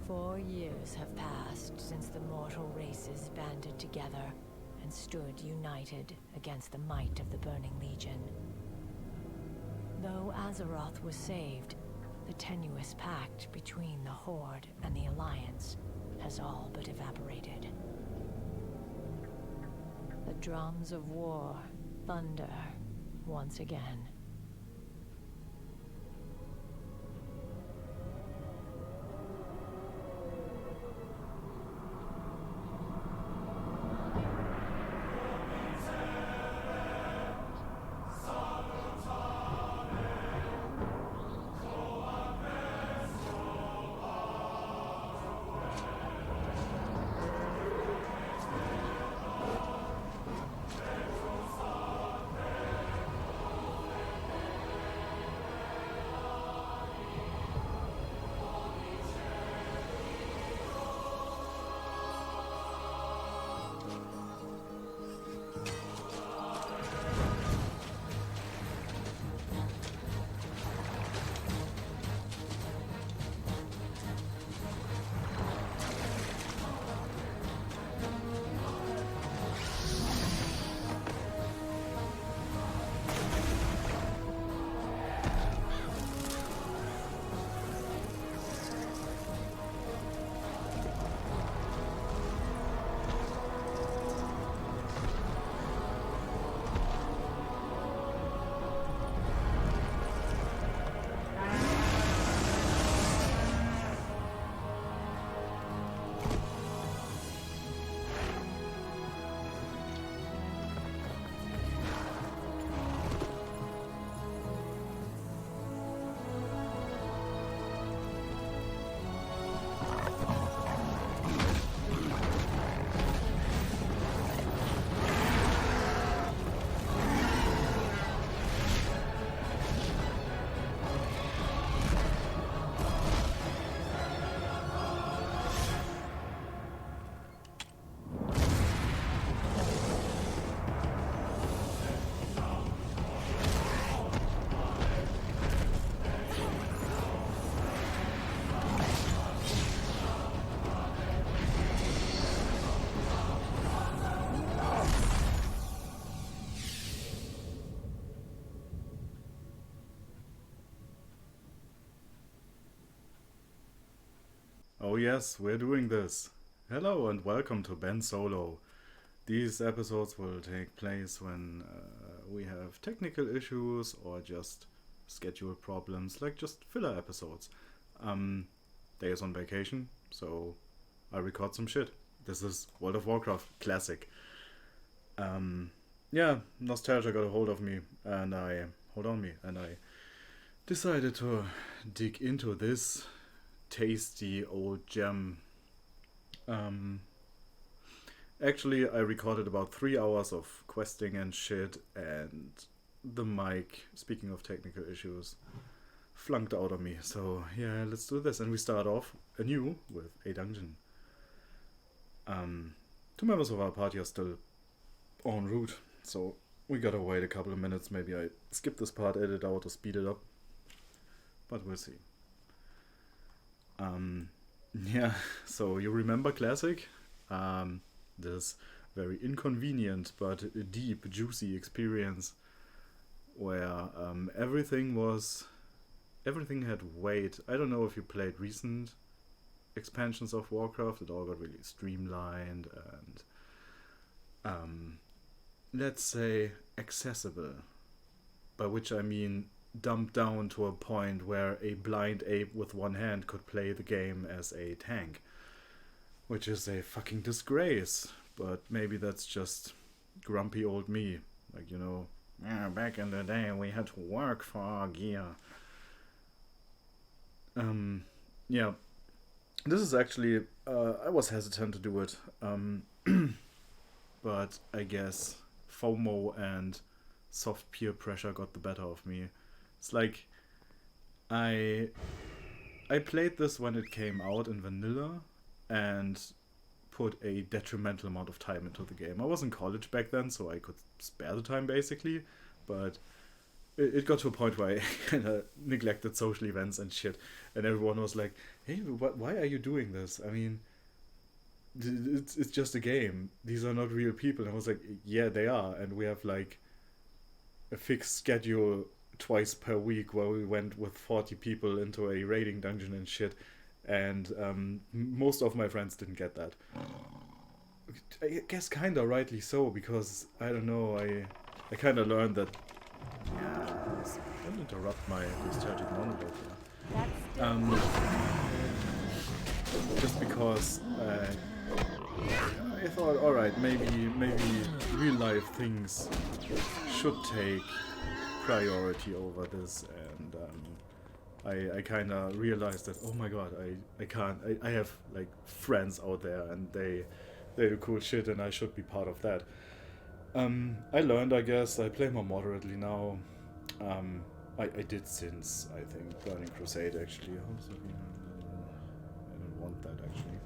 4 years have passed since the mortal races banded together and stood united against the might of the Burning Legion. Though Azeroth was saved, the tenuous pact between the Horde and the Alliance has all but evaporated. The drums of war thunder once again. Oh yes, we're doing this. Hello and welcome to Ben Solo. These episodes will take place when we have technical issues or just schedule problems, like just filler episodes. Day is on vacation, so I record some shit. This is World of Warcraft Classic. Yeah, nostalgia got a hold of me and I decided to dig into this tasty old gem. Actually, I recorded about 3 hours of questing and shit, and the mic, speaking of technical issues, flunked out on me. So yeah, let's do this. And we start off anew with a dungeon. 2 members of our party are still en route, so we gotta wait a couple of minutes. Maybe I skip this part, edit out, or speed it up, but we'll see. Yeah, so you remember Classic? This very inconvenient but deep, juicy experience where everything had weight. I don't know if you played recent expansions of Warcraft. It all got really streamlined and let's say accessible, by which I mean dumped down to a point where a blind ape with one hand could play the game as a tank, which is a fucking disgrace. But maybe that's just grumpy old me, like, you know, yeah, back in the day we had to work for our gear. Yeah, this is actually I was hesitant to do it, but I guess FOMO and soft peer pressure got the better of me. It's like I played this when it came out in vanilla and put a detrimental amount of time into the game. I was in college back then, so I could spare the time basically, but it got to a point where I kind of neglected social events and shit, and everyone was like, "Hey, why are you doing this? I mean, it's just a game. These are not real people." And I was like, "Yeah, they are, and we have like a fixed schedule twice per week where we went with 40 people into a raiding dungeon and shit." And most of my friends didn't get that. I guess kind of rightly so, because I don't know, I kind of learned that. Yeah, don't interrupt my discharging monologue here. Just because I thought, all right, maybe real life things should take priority over this, and I kind of realized that, oh my god, I can't. I have like friends out there, and they do cool shit, and I should be part of that. I learned, I guess. I play more moderately now. I did since, I think, Burning Crusade, actually. How does that mean? I don't want that, actually.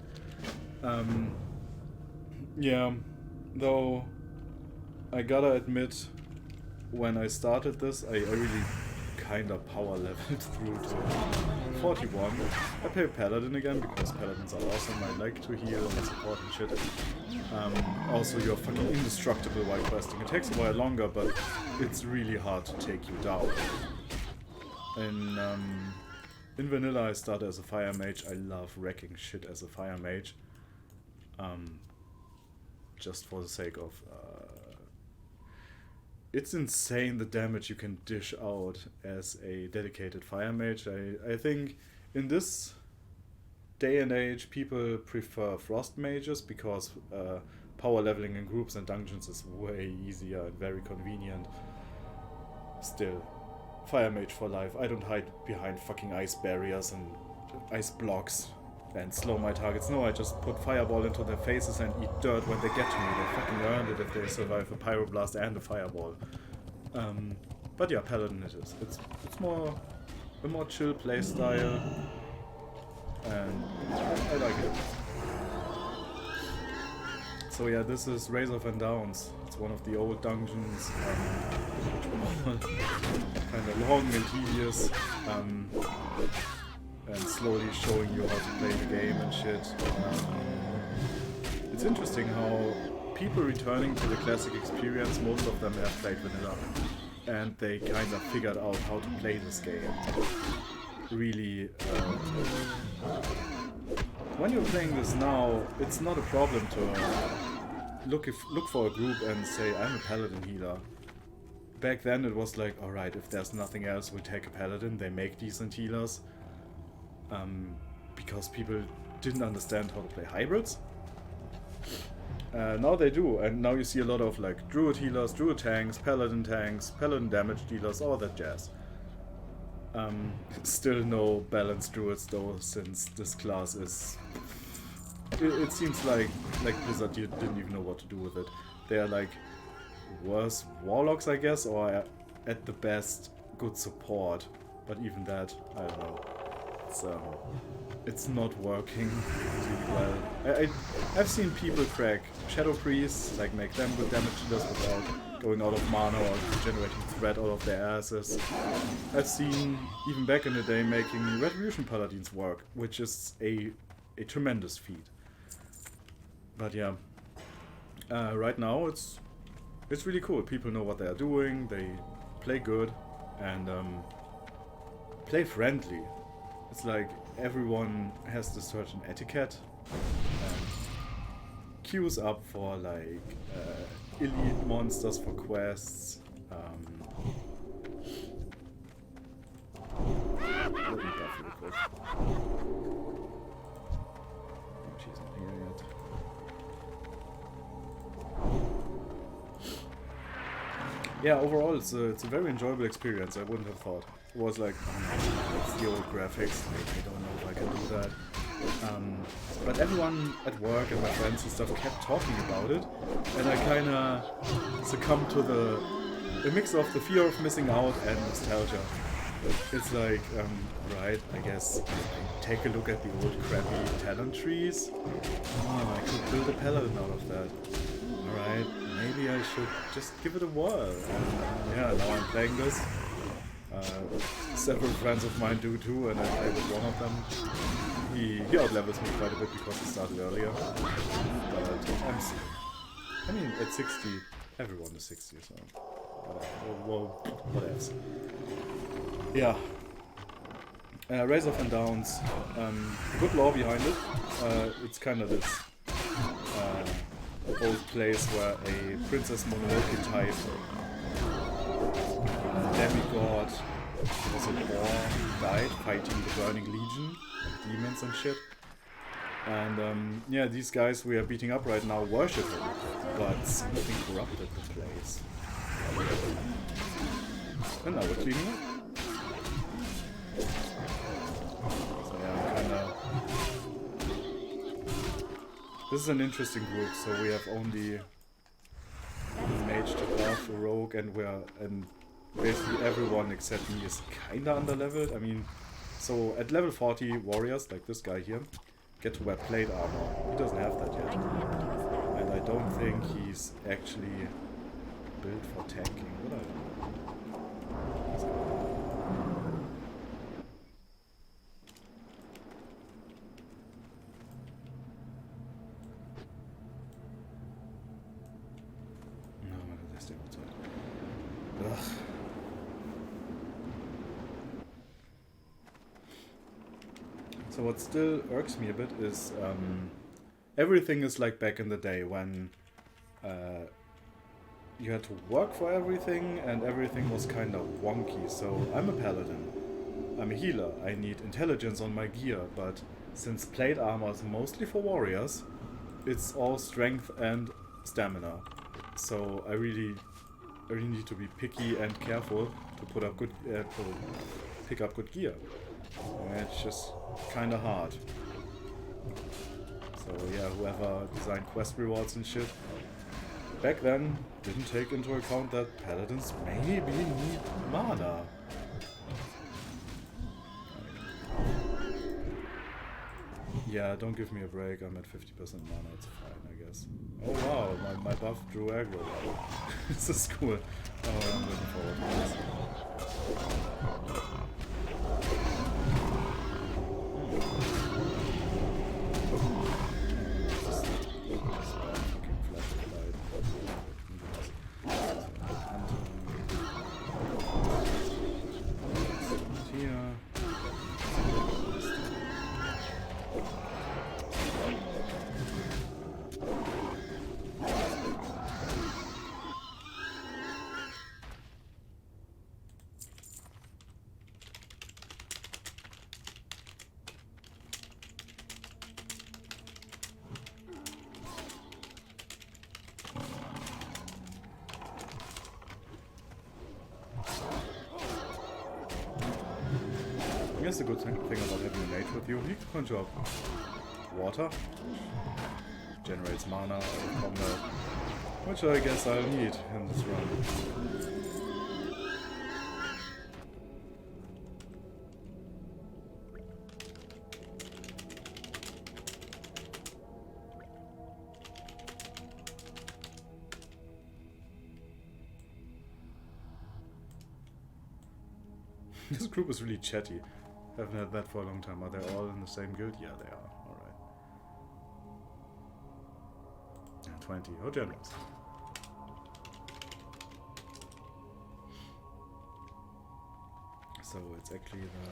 Yeah, though, I gotta admit, when I started this, I really kind of power leveled through to 41. I play Paladin again because Paladins are awesome. I like to heal and support and shit. Also, you're fucking indestructible while questing. It takes a while longer, but it's really hard to take you down. In vanilla, I started as a fire mage. I love wrecking shit as a fire mage. Just for the sake of it's insane the damage you can dish out as a dedicated fire mage. I think in this day and age people prefer frost mages because power leveling in groups and dungeons is way easier and very convenient. Still, fire mage for life. I don't hide behind fucking ice barriers and ice blocks and slow my targets. No, I just put fireball into their faces and eat dirt when they get to me. They fucking earned it if they survive a pyroblast and a fireball. But yeah, Paladin it is. It's a more chill play style, and I like it. So yeah, this is Razor Van Downs. It's one of the old dungeons, which were kind of long and tedious. And slowly showing you how to play the game and shit. It's interesting how people returning to the classic experience, most of them have played vanilla, and they kind of figured out how to play this game. Really, when you're playing this now, it's not a problem to look for a group and say, I'm a paladin healer. Back then it was like, alright, if there's nothing else, we'll take a paladin. They make decent healers. Because people didn't understand how to play hybrids. Now they do, and now you see a lot of like druid healers, druid tanks, paladin damage dealers, all that jazz. Still no balanced druids though, since this class is... It seems like Blizzard didn't even know what to do with it. They are like worse warlocks, I guess, or at the best good support. But even that, I don't know. It's not working really well. I've seen people crack Shadow Priests, like make them good damage dealers without going out of mana or generating threat out of their asses. I've seen, even back in the day, making Retribution Paladins work, which is a tremendous feat. But yeah, right now it's really cool. People know what they are doing, they play good, and play friendly. It's like everyone has this certain etiquette and queues up for like elite monsters for quests. Let me buff real quick. Oh, she's not here yet. Yeah, overall it's a very enjoyable experience. I wouldn't have thought. It was like, oh no, it's the old graphics, I don't know if I can do that. But everyone at work and my friends and stuff kept talking about it, and I kinda succumbed to the mix of the fear of missing out and nostalgia. It's like, right, I guess take a look at the old crappy talent trees. Oh, I could build a paladin out of that. Alright, maybe I should just give it a whirl. And yeah, now I'm playing this. Several friends of mine do too, and I play with one of them. He outlevels me quite a bit because he started earlier. But I'm I mean, at 60, everyone is 60, so what else? Yeah. Raise Off and Downs. Good lore behind it. It's kind of this old place where a Princess Mononoke type demigod was a war, died fighting the Burning Legion, like demons and shit. And yeah, these guys we are beating up right now worship him, but something corrupted the place. And now we're cleaning up. So yeah, kinda... This is an interesting group, so we have only mage to buff, a rogue, and basically everyone except me is kinda underleveled. I mean, so at level 40 warriors, like this guy here, get to wear plate armor. He doesn't have that yet. And I don't think he's actually built for tanking, would I? No, why did they stay outside? Ugh. So what still irks me a bit is everything is like back in the day when you had to work for everything and everything was kind of wonky. So I'm a paladin, I'm a healer, I need intelligence on my gear, but since plate armor is mostly for warriors, it's all strength and stamina. So I really need to be picky and careful to put up good, to pick up good gear. It's just kind of hard. So yeah, whoever designed quest rewards and shit back then didn't take into account that paladins maybe need mana. Yeah, don't give me a break, I'm at 50% mana, it's fine, I guess. Oh wow, my buff drew aggro. This is cool. Oh, I'm looking forward to this. I guess the good thing about having a mage with you, he can conjure up water, generates mana out of combat, which I guess I'll need in this run. This group is really chatty. Haven't had that for a long time. Are they all in the same guild? Yeah, they are. Alright. Yeah, 20. Oh, generous. So it's actually the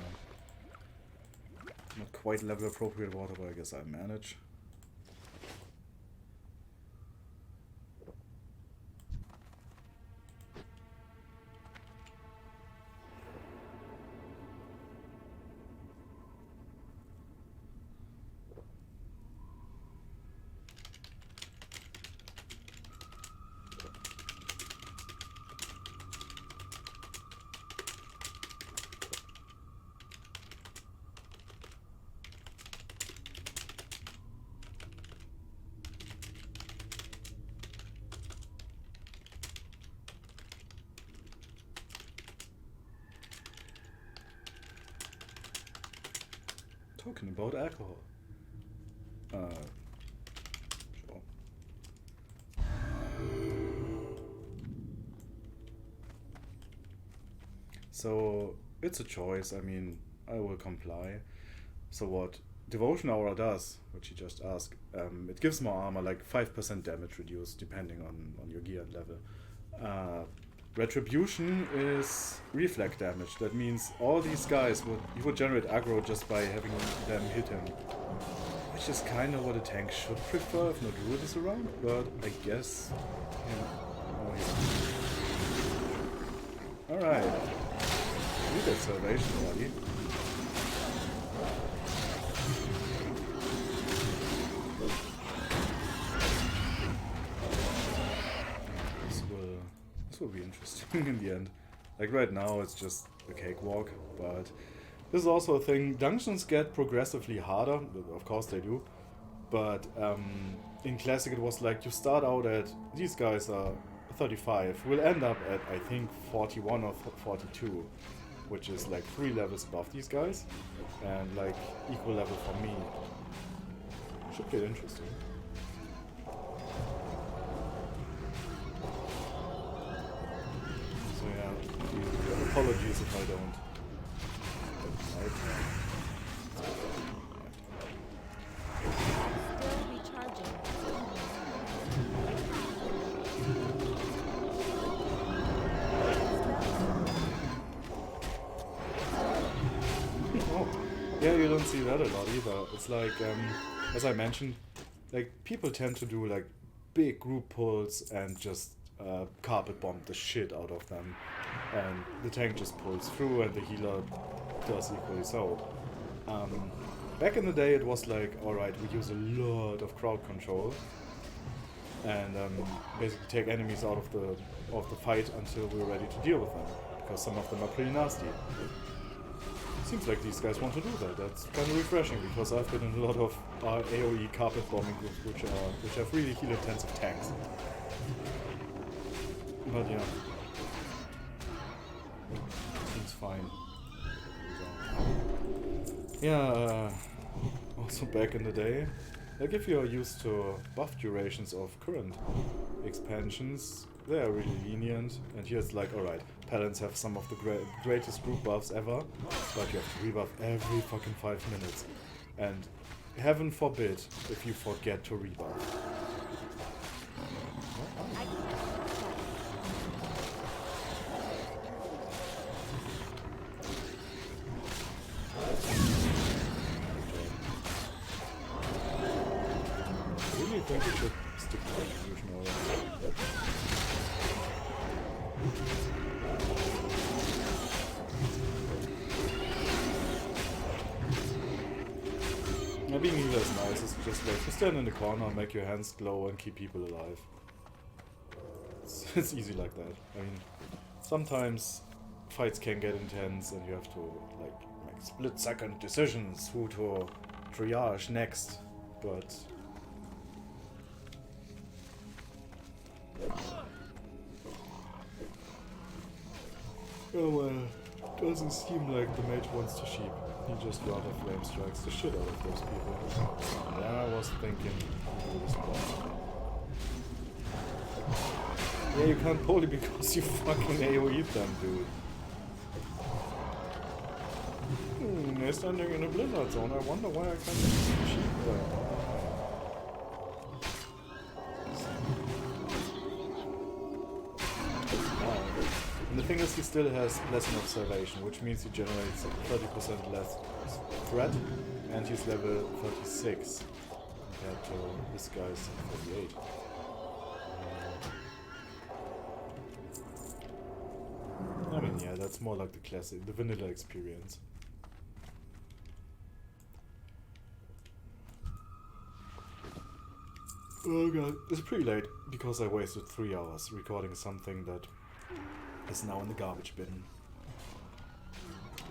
not quite level appropriate water, but I guess I manage. Talking about alcohol. Sure. So it's a choice. I mean, I will comply. So what Devotion Aura does, which you just asked, it gives more armor, like 5% damage reduced depending on your gear and level. Retribution is reflect damage. That means all these guys would generate aggro just by having them hit him. Which is kind of what a tank should prefer if no druid is around, but I guess... Oh, alright. You get salvation, buddy. This will be interesting in the end. Like right now it's just a cakewalk, but this is also a thing. Dungeons get progressively harder, of course they do, but in Classic it was like you start out at, these guys are 35, we'll end up at I think 41 or 42, which is like 3 levels above these guys, and like equal level for me. Should get interesting. So yeah, apologies if I don't. Still recharging. Oh, yeah, you don't see that a lot either. It's like, as I mentioned, like people tend to do like big group pulls and just carpet bomb the shit out of them, and the tank just pulls through and the healer does equally so. Back in the day it was like, alright, we use a lot of crowd control and basically take enemies out of the fight until we're ready to deal with them, because some of them are pretty nasty. Seems like these guys want to do that. That's kind of refreshing, because I've been in a lot of AoE carpet bombing groups which have really heal intensive tanks. But yeah, seems fine. Yeah, also back in the day, like if you're used to buff durations of current expansions, they are really lenient, and here it's like, alright, Paladins have some of the greatest group buffs ever, but you have to rebuff every fucking 5 minutes. And heaven forbid if you forget to rebuff. I really think we should stick to Retribution already. Yeah, being healer is nice. It's just like you stand in the corner, make your hands glow, and keep people alive. It's easy like that. I mean, sometimes fights can get intense, and you have to like make split-second decisions who to triage next. But oh well, doesn't seem like the mage wants to sheep. He just rather flame strikes the shit out of those people. And then I was thinking, yeah, you can't poly because you fucking AoE them, dude. They're standing in a blizzard zone. I wonder why I can't sheep them. And the thing is, he still has Blessing of Salvation, which means he generates 30% less threat, and he's level 36 compared to this guy's 38. I mean, yeah, that's more like the classic, the vanilla experience. Oh god, it's pretty late because I wasted 3 hours recording something that is now in the garbage bin.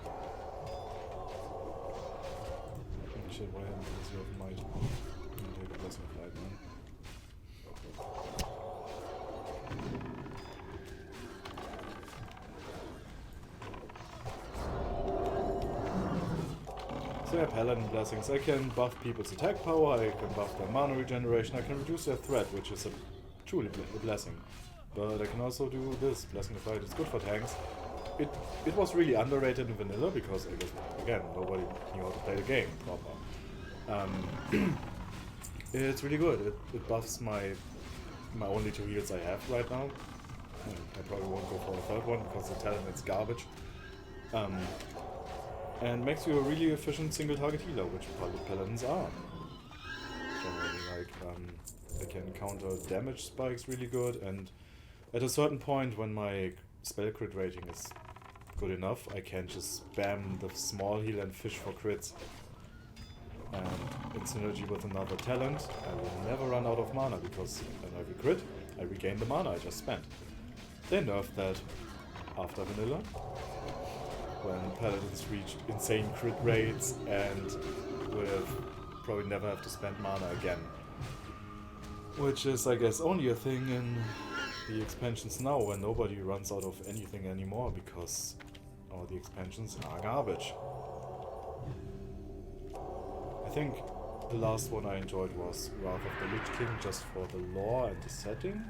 Oh shit, why haven't I reserved might? I'm gonna take a Blessing of Light, man. So yeah, Paladin Blessings. I can buff people's attack power, I can buff their mana regeneration, I can reduce their threat, which is truly a blessing. But I can also do this, Blessing of Light. It's good for tanks. it was really underrated in vanilla because I guess again nobody knew how to play the game proper. It's really good. It buffs my only 2 heals I have right now. I probably won't go for the third one because the talent is garbage. And makes you a really efficient single target healer, which paladins are. Generally, like they can counter damage spikes really good, and at a certain point when my spell crit rating is good enough, I can just spam the small heal and fish for crits. And in synergy with another talent, I will never run out of mana because when I crit, I regain the mana I just spent. They nerfed that after vanilla, when paladins reach insane crit rates and will probably never have to spend mana again. Which is, I guess, only a thing in the expansions now, when nobody runs out of anything anymore because all the expansions are garbage. I think the last one I enjoyed was Wrath of the Lich King, just for the lore and the setting.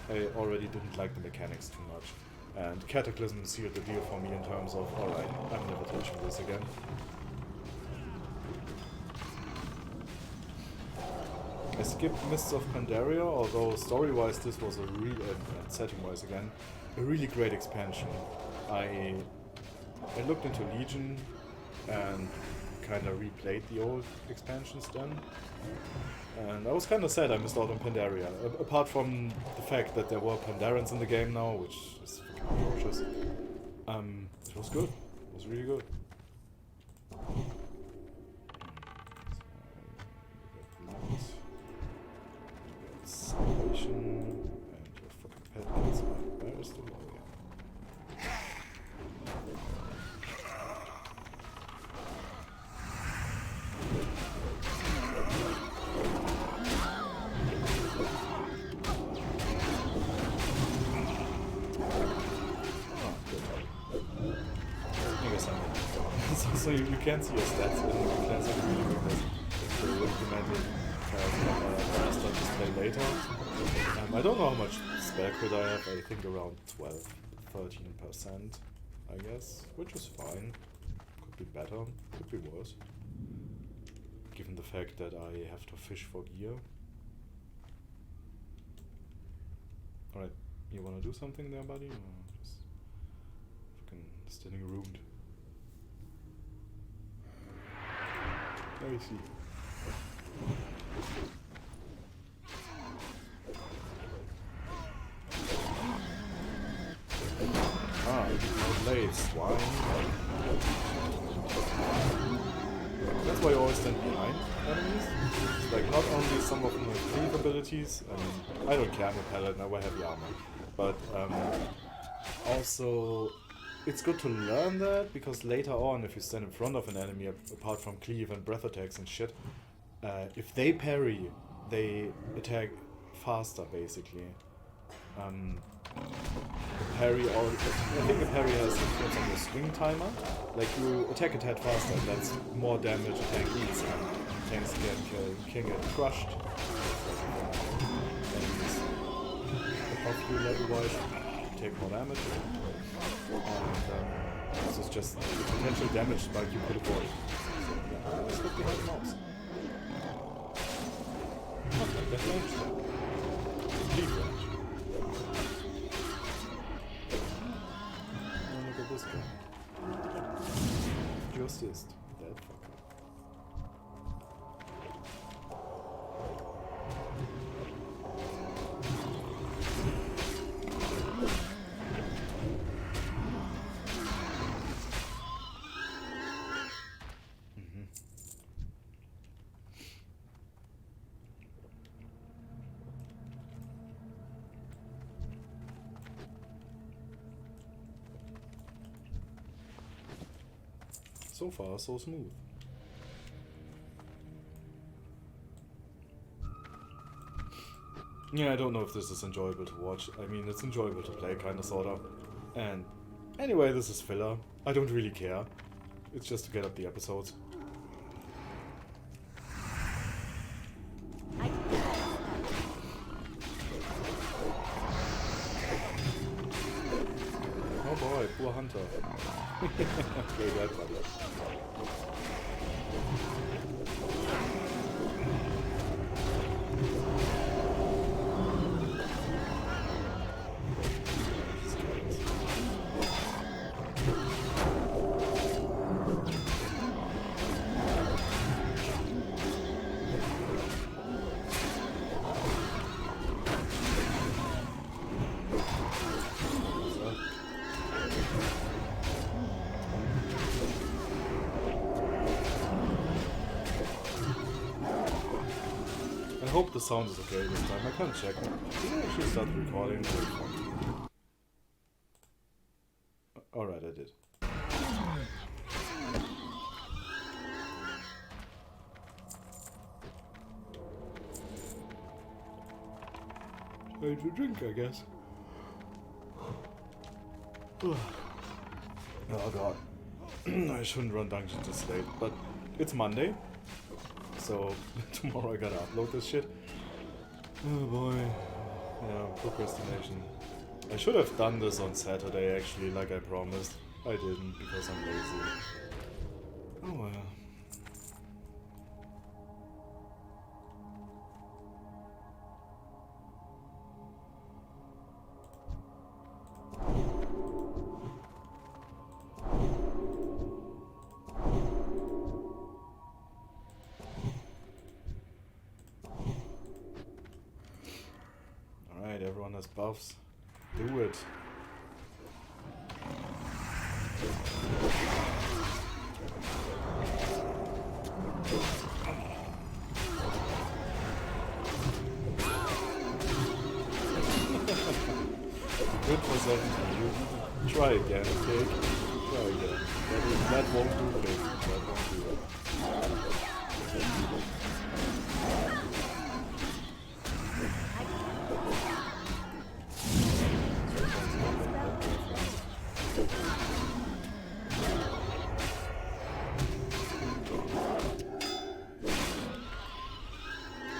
I already didn't like the mechanics too much. And Cataclysm sealed the deal for me in terms of, alright, I'm never touching this again. I skipped Mists of Pandaria, although story-wise this was a real, and setting-wise again, a really great expansion. I looked into Legion and kind of replayed the old expansions then. And I was kind of sad I missed out on Pandaria, apart from the fact that there were Pandarans in the game now, which is fucking atrocious. It was good. It was really good. Salvation and your fucking pet kids. Where is the warrior? So you can't see your stats in the class because they implemented faster display later. I don't know how much spell crit I have, I think around 12-13%, I guess, which is fine. Could be better, could be worse. Given the fact that I have to fish for gear. Alright, you wanna do something there, buddy? Or just fucking standing ruined? I see. Ah, no blades, swine. That's why you always stand behind enemies. It's like not only some of them have cleave abilities, I don't care, I'm a paladin, I wear heavy armor. But also it's good to learn that, because later on, if you stand in front of an enemy, apart from cleave and breath attacks and shit, if they parry, they attack faster, basically. The parry, I think the parry has influence on the swing timer. Like, you attack a tad faster, and that's more damage a tank eats, and tanks can get crushed. Enemies above you level-wise take more damage. And this is just the potential damage spike you could avoid. So yeah, always look behind the mobs. Not like that range though. Deep range. Oh, look at this guy. Justist. That fucker. So far, so smooth. Yeah, I don't know if this is enjoyable to watch. I mean, it's enjoyable to play, kinda, sorta. And anyway, this is filler. I don't really care. It's just to get up the episodes. Oh boy, poor hunter. Okay, bad buddy. I hope the sound is okay this time. I can't check. Did I actually start recording? Alright, I did. Time to drink, I guess. Oh god. I shouldn't run dungeons this late, but it's Monday. So tomorrow I gotta upload this shit. Oh boy. Yeah, procrastination. I should have done this on Saturday actually, like I promised. I didn't because I'm lazy. Oh well. Alright, everyone has buffs. Do it. Good for 17. You try again, okay? Try again. That won't do it. That won't do it.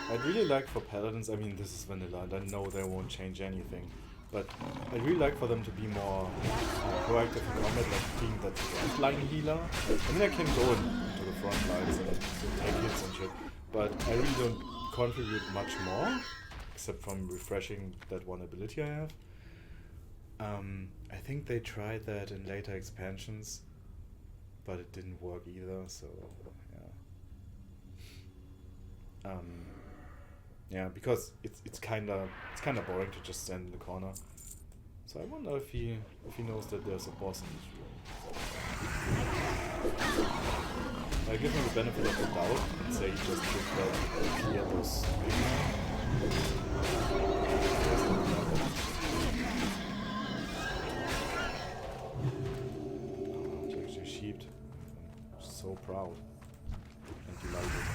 I'd really like for paladins, I mean this is vanilla and I know they won't change anything, but I'd really like for them to be more proactive in combat, like being that frontline healer. I mean I can go into the front lines and take hits and shit, but I really don't contribute much more, except from refreshing that one ability I have. I think they tried that in later expansions, but it didn't work either, so yeah. Yeah, because it's kinda boring to just stand in the corner. So I wonder if he knows that there's a boss in this room. I give him the benefit of the doubt and say he just did that clear those. Actually sheeped. I'm so proud and delighted.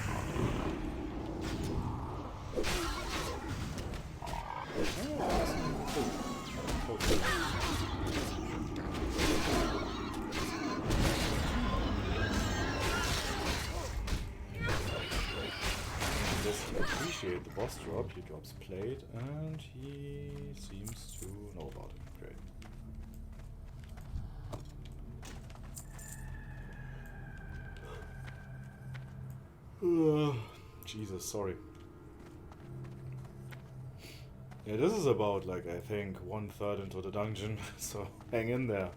Just appreciate the boss drop. He drops plate and he seems to know about it. Great. Jesus, sorry. Yeah, this is about, like, I think 1/3 into the dungeon, so hang in there.